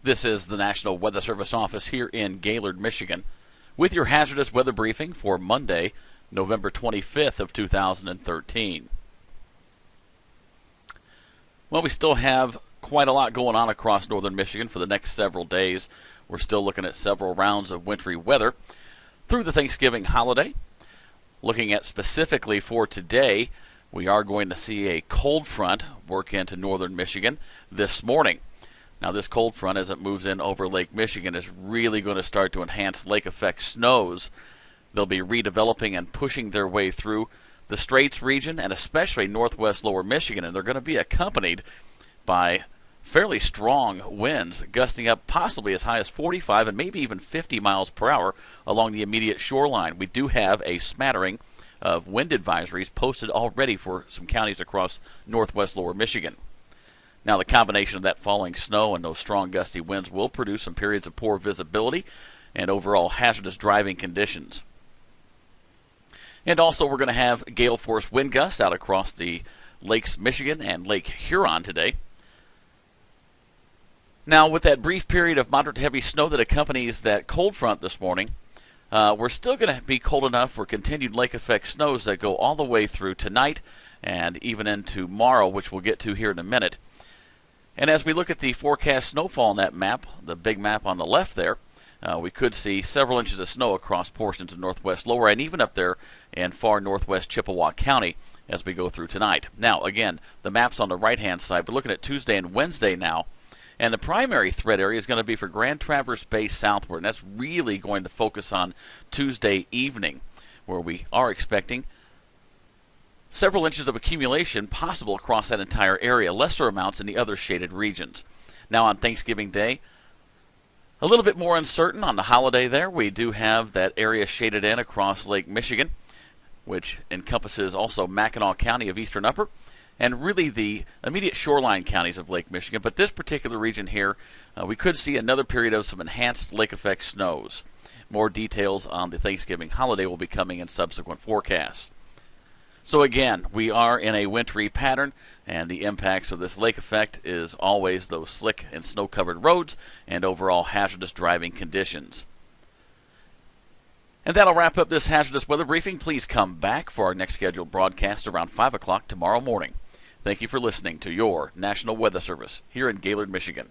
This is the National Weather Service office here in Gaylord, Michigan, with your hazardous weather briefing for Monday, November 25th of 2013. Well, we still have quite a lot going on across northern Michigan for the next several days. We're still looking at several rounds of wintry weather through the Thanksgiving holiday. Looking at specifically for today, we are going to see a cold front work into northern Michigan this morning. Now, this cold front, as it moves in over Lake Michigan, is really going to start to enhance lake effect snows. They'll be redeveloping and pushing their way through the Straits region and especially northwest lower Michigan, and they're going to be accompanied by fairly strong winds, gusting up possibly as high as 45 and maybe even 50 miles per hour along the immediate shoreline. We do have a smattering of wind advisories posted already for some counties across northwest lower Michigan. Now, the combination of that falling snow and those strong gusty winds will produce some periods of poor visibility and overall hazardous driving conditions. And also, we're going to have gale force wind gusts out across the Lakes Michigan and Lake Huron today. Now, with that brief period of moderate to heavy snow that accompanies that cold front this morning, we're still going to be cold enough for continued lake effect snows that go all the way through tonight and even into tomorrow, which we'll get to here in a minute. And as we look at the forecast snowfall on that map, the big map on the left there, we could see several inches of snow across portions of northwest lower and even up there in far northwest Chippewa County as we go through tonight. Now, again, the map's on the right-hand side. We're looking at Tuesday and Wednesday now. And the primary threat area is going to be for Grand Traverse Bay southward. And that's really going to focus on Tuesday evening, where we are expecting several inches of accumulation possible across that entire area, lesser amounts in the other shaded regions. Now, on Thanksgiving Day, a little bit more uncertain on the holiday there. We do have that area shaded in across Lake Michigan, which encompasses also Mackinac County of eastern upper, and really the immediate shoreline counties of Lake Michigan. But this particular region here, we could see another period of some enhanced lake effect snows. More details on the Thanksgiving holiday will be coming in subsequent forecasts. So again, we are in a wintry pattern, and the impacts of this lake effect is always those slick and snow-covered roads and overall hazardous driving conditions. And that'll wrap up this hazardous weather briefing. Please come back for our next scheduled broadcast around 5 o'clock tomorrow morning. Thank you for listening to your National Weather Service here in Gaylord, Michigan.